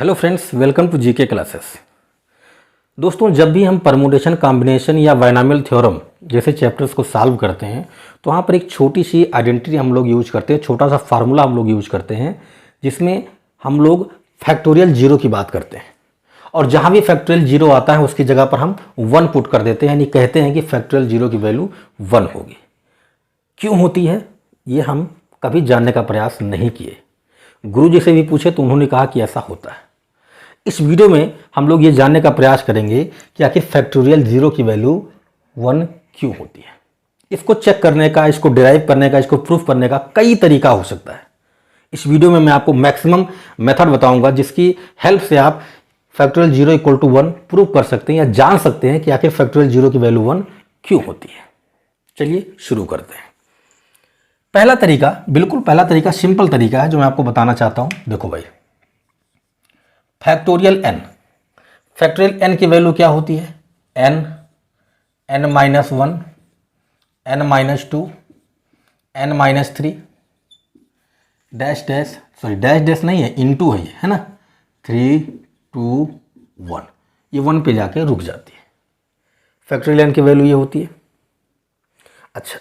Hello friends, welcome to GK classes. दोस्तों, जब भी हम परमुटेशन, कॉम्बिनेशन या बायनॉमियल थ्योरम जैसे चैप्टर्स को सॉल्व करते हैं तो वहाँ पर एक छोटी सी आइडेंटिटी हम लोग यूज करते हैं, छोटा सा फार्मूला हम लोग यूज करते हैं जिसमें हम लोग फैक्टोरियल जीरो की बात करते हैं। और जहाँ भी फैक्टोरियल जीरो आता है उसकी जगह पर हम 1 पुट कर देते हैं, यानी कहते हैं कि फैक्टोरियल जीरो की वैल्यू 1 होगी। क्यों होती है ये हम कभी जानने का प्रयास नहीं किए। गुरु जी से भी पूछे तो उन्होंने कहा कि ऐसा होता है। इस वीडियो में हम लोग ये जानने का प्रयास करेंगे कि आखिर फैक्टोरियल जीरो की वैल्यू 1 क्यों होती है। इसको चेक करने का, इसको डिराइव करने का, इसको प्रूफ करने का कई तरीका हो सकता है। इस वीडियो में मैं आपको मैक्सिमम मेथड बताऊंगा जिसकी हेल्प से आप factorial zero equal to 1 prove कर सकते हैं या जान सकते हैं कि आखिर फैक्टोरियल जीरो की वैल्यू 1 क्यों होती है। चलिए शुरू करते हैं। पहला तरीका, बिल्कुल पहला तरीका, सिंपल तरीका है जो मैं आपको बताना चाहता हूं। देखो भाई, फैक्टोरियल n, फैक्टोरियल n की वैल्यू क्या होती है? n, n-1, n-2, n-3, dash dash, sorry dash dash नहीं है, इनटू है ये, है ना, 3, 2, 1, ये 1 पे जाके रुक जाती है। फैक्टोरियल n की वैल्यू ये होती है। अच्छा,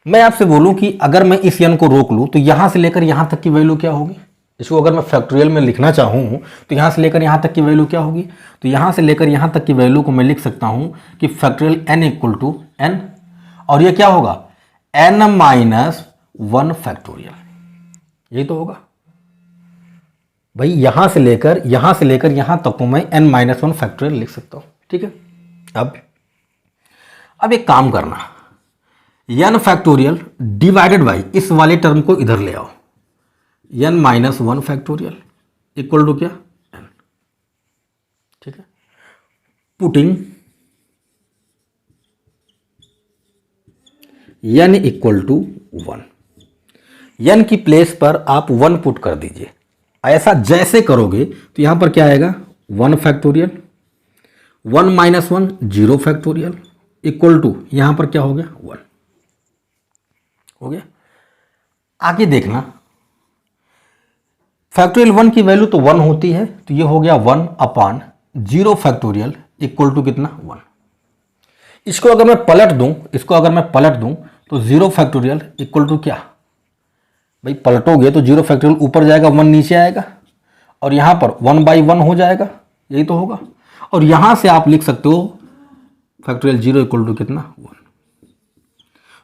मैं आपसे बोलूं कि अगर मैं इस n को रोक लूं तो यहां से लेकर यहां तक की वैल्यू क्या होगी? इसको अगर मैं फैक्टोरियल में लिखना चाहूँ तो यहाँ से लेकर यहाँ तक की वैल्यू क्या होगी? तो यहाँ से लेकर यहाँ तक की वैल्यू को मैं लिख सकता हूँ कि factorial n equal to n, और ये क्या होगा? n-1 फैक्टोरियल, यही तो होगा भाई। यहाँ से लेकर यहाँ तक को मैं n-1 फैक्टोरियल लिख सकता हूँ। ठीक है, अब एक काम करना, n फैक्टोरियल डिवाइडेड बाई इस वाले टर्म को इधर ले आओ, n-1 फैक्टोरियल इक्वल टू क्या? n। ठीक है, putting n equal to 1, n की प्लेस पर आप 1 पुट कर दीजिए। ऐसा जैसे करोगे तो यहां पर क्या आएगा? 1 फैक्टोरियल, 1-1 0 फैक्टोरियल इक्वल टू यहां पर क्या हो गया? 1 हो गया। आगे देखना, फैक्टोरियल 1 की वैल्यू तो 1 होती है, तो ये हो गया 1/0 फैक्टोरियल इक्वल टू कितना? 1। इसको अगर मैं पलट दूं तो 0 फैक्टोरियल इक्वल टू क्या? भाई पलटोगे तो 0 फैक्टोरियल ऊपर जाएगा, 1 नीचे आएगा, और यहां पर 1/1 हो जाएगा, यही तो होगा। और यहां से आप लिख सकते हो फैक्टोरियल 0 इक्वल टू कितना? 1।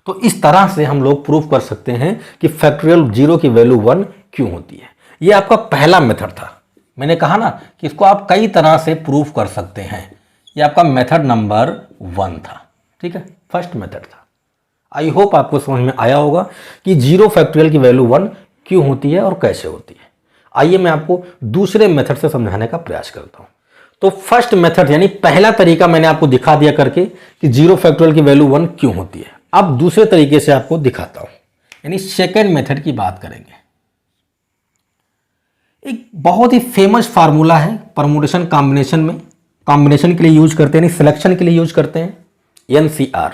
तो इस तरह से हम लोग प्रूव कर सकते हैं कि फैक्टोरियल 0 की वैल्यू 1 क्यों होती है। ये आपका पहला मेथड था। मैंने कहा ना कि इसको आप कई तरह से प्रूव कर सकते हैं। ये आपका मेथड नंबर 1 था। ठीक है, फर्स्ट मेथड था। आई होप आपको समझ में आया होगा कि 0 फैक्टोरियल की वैल्यू 1 क्यों होती है और कैसे होती है। आइए मैं आपको दूसरे मेथड से समझाने का प्रयास करता हूं। तो फर्स्ट मेथड यानी पहला तरीका मैंने आपको दिखा दिया करके कि 0 फैक्टोरियल की वैल्यू 1 क्यों होती है। अब दूसरे तरीके से आपको दिखाता हूं, यानी सेकेंड मेथड की बात करेंगे। एक बहुत ही फेमस फार्मूला है परमुटेशन कॉम्बिनेशन में, कॉम्बिनेशन के लिए यूज करते हैं, यानी सिलेक्शन के लिए यूज करते हैं, NCR।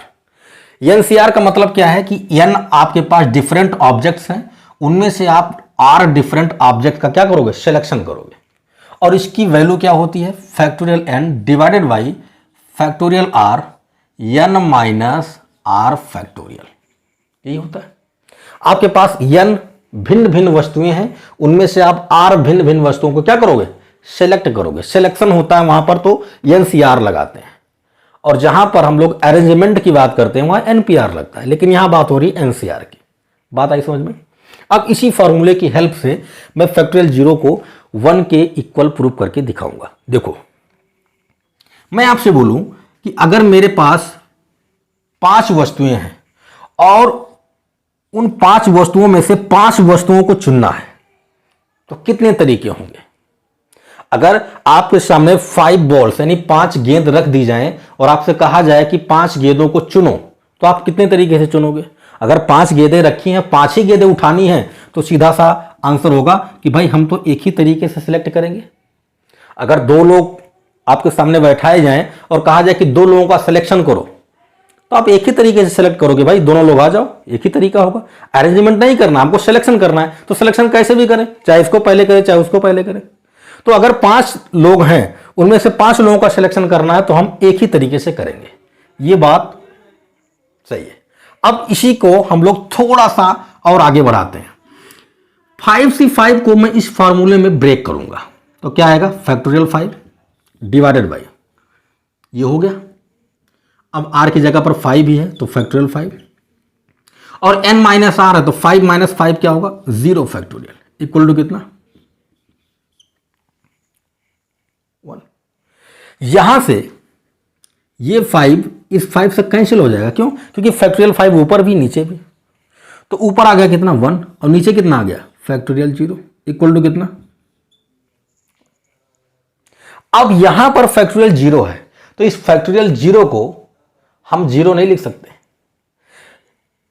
NCR का मतलब क्या है कि n आपके पास डिफरेंट ऑब्जेक्ट्स हैं, उनमें से आप r डिफरेंट ऑब्जेक्ट का क्या करोगे? सिलेक्शन करोगे, और इसकी वैल्यू क्या होती है? Factorial n divided by factorial r n-r factorial, यही होता है। आपके पास n भिन्न भिन्न वस्तुएं हैं, उनमें से आप r भिन्न भिन्न वस्तुओं को क्या करोगे? सेलेक्ट करोगे। सिलेक्शन होता है वहां पर तो NCR लगाते हैं, और जहां पर हम लोग अरेंजमेंट की बात करते हैं वहां NPR लगता है, लेकिन यहां बात हो रही है NCR की। बात आई समझ में? अब इसी फॉर्मूले की हेल्प से मैं फैक्टोरियल 0 को 1 के इक्वल प्रूव करके दिखाऊंगा। देखो, मैं आपसे बोलूं कि अगर मेरे पास 5 वस्तुएं हैं और उन 5 वस्तुओं में से 5 वस्तुओं को चुनना है, तो कितने तरीके होंगे? अगर आपके सामने 5 बॉल्स यानी 5 गेंद रख दी जाएं और आपसे कहा जाए कि 5 गेंदों को चुनो, तो आप कितने तरीके से चुनोगे? अगर 5 गेंदें रखी हैं, 5 ही गेंदें उठानी हैं, तो सीधा सा आंसर होगा कि भाई हम तो एक ही तरीके से सिलेक्ट करेंगे। अगर 2 लोग आपके सामने बैठाए जाएं और कहा जाए कि 2 लोगों का सिलेक्शन करो, तो आप एक ही तरीके से सेलेक्ट करोगे, भाई दोनों लोग आ जाओ, एक ही तरीका होगा। अरेंजमेंट नहीं करना, हमको सिलेक्शन करना है, तो सिलेक्शन कैसे भी करें, चाहे इसको पहले करें चाहे उसको पहले करें। तो अगर 5 लोग हैं, उनमें से 5 लोगों का सिलेक्शन करना है तो हम एक ही तरीके से करेंगे। ये बात सही है। अब इसी को हम लोग थोड़ा सा और आगे बढ़ाते हैं। 5C5 को मैं इस फॉर्मूले में ब्रेक करूंगा तो क्या आएगा, फैक्टोरियल 5 डिवाइडेड बाई, ये हो गया। अब r की जगह पर 5 ही है तो फैक्टोरियल 5, और n माइनस आर है तो 5 माइनस 5 क्या होगा, 0 फैक्टोरियल इक्वल टू कितना, 1। यहां से ये 5 इस 5 से कैंसिल हो जाएगा, क्यों, क्योंकि फैक्टोरियल 5 ऊपर भी नीचे भी, तो ऊपर आ गया कितना 1 और नीचे कितना आ गया फैक्टोरियल 0 इक्वल टू कितना। अब यहां पर फैक्टोरियल 0 है तो इस फैक्टोरियल 0 को हम 0 नहीं लिख सकते।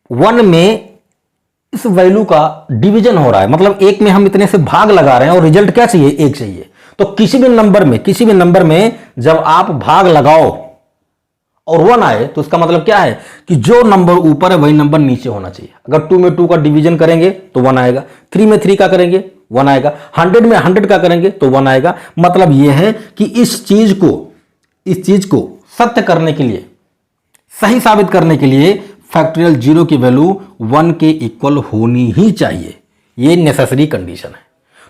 1 में इस वैल्यू का डिवीजन हो रहा है, मतलब 1 में हम इतने से भाग लगा रहे हैं और रिजल्ट क्या चाहिए, 1 चाहिए। तो किसी भी नंबर में जब आप भाग लगाओ और 1 आए तो इसका मतलब क्या है कि जो नंबर ऊपर है वही नंबर नीचे होना चाहिए। अगर 2 में 2 का डिवीजन करेंगे तो 1 आएगा, 3 में 3 का करेंगे 1 आएगा, 100 में 100 का करेंगे तो 1 आएगा। मतलब यह है कि इस चीज को सत्य करने के लिए, सही साबित करने के लिए फैक्टोरियल 0 की वैल्यू 1 के इक्वल होनी ही चाहिए। ये नेसेसरी कंडीशन है।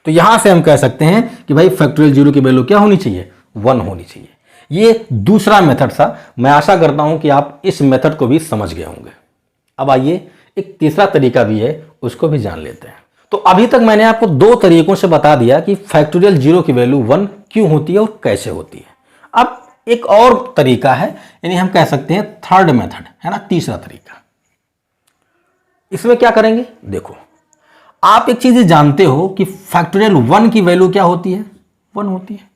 तो यहां से हम कह सकते हैं कि भाई फैक्टोरियल 0 की वैल्यू क्या होनी चाहिए, 1 होनी चाहिए। ये दूसरा मेथड था। मैं आशा करता हूं कि आप इस मेथड को भी समझ गए होंगे। अब आइए एक तीसरा तरीका भी है, उसको भी जान लेते हैं। तो अभी तक मैंने आपको 2 तरीकों से बता दिया कि फैक्टोरियल 0 की वैल्यू 1 क्यों होती है और कैसे होती है। अब एक और तरीका है, यानी हम कह सकते हैं थर्ड मेथड है ना, तीसरा तरीका। इसमें क्या करेंगे, देखो आप एक चीज जानते हो कि फैक्टोरियल 1 की वैल्यू क्या होती है, 1 होती है।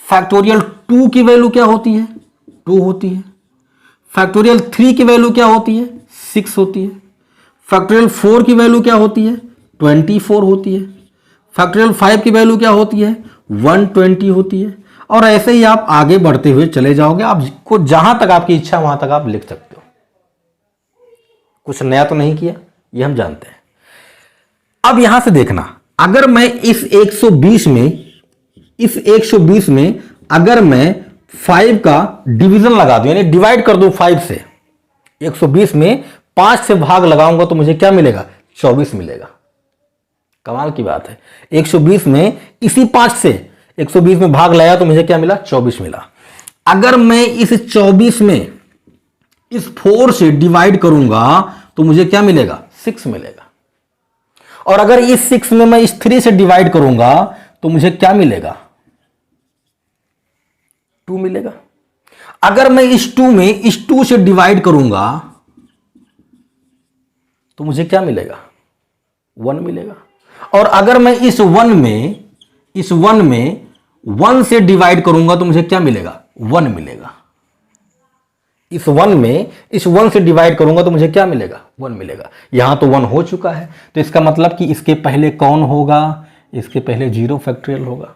फैक्टोरियल 2 की वैल्यू क्या होती है, 2 होती है। फैक्टोरियल 3 की वैल्यू क्या होती है, 6 होती है। फैक्टोरियल 4 की वैल्यू क्या होती है, 24 होती है। फैक्टोरियल 5 की वैल्यू क्या होती है, 120 होती है। और ऐसे ही आप आगे बढ़ते हुए चले जाओगे, आपको जहां तक आपकी इच्छा वहां तक आप लिख सकते हो। कुछ नया तो नहीं किया, ये हम जानते हैं। अब यहां से देखना, अगर मैं इस 120 में अगर मैं 5 का डिवीजन लगा दूं, यानी डिवाइड कर दूं 5 से, 120 में 5 से भाग लगाऊंगा तो मुझे क्या मिलेगा, 24 मिलेगा। कमाल की बात है। 120 में इसी 5 से 120 में भाग लाया तो मुझे क्या मिला, 24 मिला। अगर मैं इस 24 में इस 4 से डिवाइड करूंगा तो मुझे क्या मिलेगा, 6 मिलेगा। और अगर इस 6 में मैं इस 3 से डिवाइड करूंगा तो मुझे क्या मिलेगा, 2 मिलेगा। अगर मैं इस 2 में इस 2 से डिवाइड करूंगा तो मुझे क्या मिलेगा, 1 मिलेगा। और अगर मैं इस 1 में 1 से डिवाइड करूंगा तो मुझे क्या मिलेगा, 1 मिलेगा। इस 1 में इस 1 से डिवाइड करूंगा तो मुझे क्या मिलेगा, 1 मिलेगा। यहां तो 1 हो चुका है, तो इसका मतलब कि इसके पहले कौन होगा, इसके पहले 0 फैक्टोरियल होगा।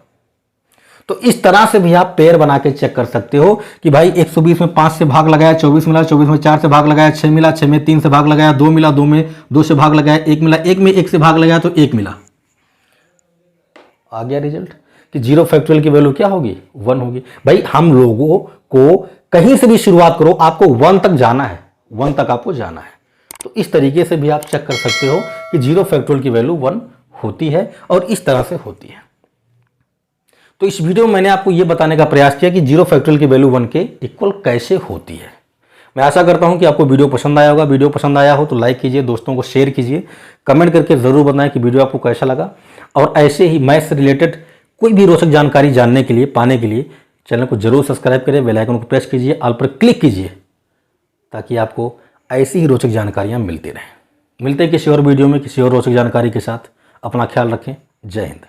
तो इस तरह से भी आप पेयर बना के चेक कर सकते हो कि भाई 120 में 5 से भाग लगाया 24 मिला, 24 में 4 से भाग लगाया 6 मिला, 6 में 3 से भाग लगाया 2 मिला, 2 में 2 से भाग लगाया 1 मिला, 1 में 1 से भाग लगाया तो 1 मिला। आ गया रिजल्ट कि 0 फैक्टोरियल की वैल्यू क्या होगी, 1 होगी। भाई हम लोगों को कहीं से भी शुरुआत करो, आपको 1 तक जाना है, 1 तक आपको जाना है। तो इस तरीके से भी आप चेक कर सकते हो कि 0 फैक्टोरियल की वैल्यू 1 होती है और इस तरह से होती है। तो इस वीडियो में मैंने आपको यह बताने का प्रयास किया कि 0 फैक्टोरियल की वैल्यू 1 के इक्वल कैसे होती है। मैं आशा करता हूं कि आपको वीडियो पसंद आया होगा। वीडियो पसंद आया हो तो लाइक कीजिए, दोस्तों को शेयर कीजिए, कमेंट करके जरूर बताएं कि वीडियो आपको कैसा लगा। और ऐसे ही मैथ्स से रिलेटेड कोई भी रोचक जानकारी जानने के लिए, पाने के लिए चैनल को जरूर सब्सक्राइब करें, बेल आइकन को प्रेस कीजिए, ऑल पर क्लिक कीजिए, ताकि आपको ऐसी ही रोचक जानकारियाँ मिलती रहें। मिलते हैं किसी और वीडियो में किसी और रोचक जानकारी के साथ। अपना ख्याल रखें। जय हिंद।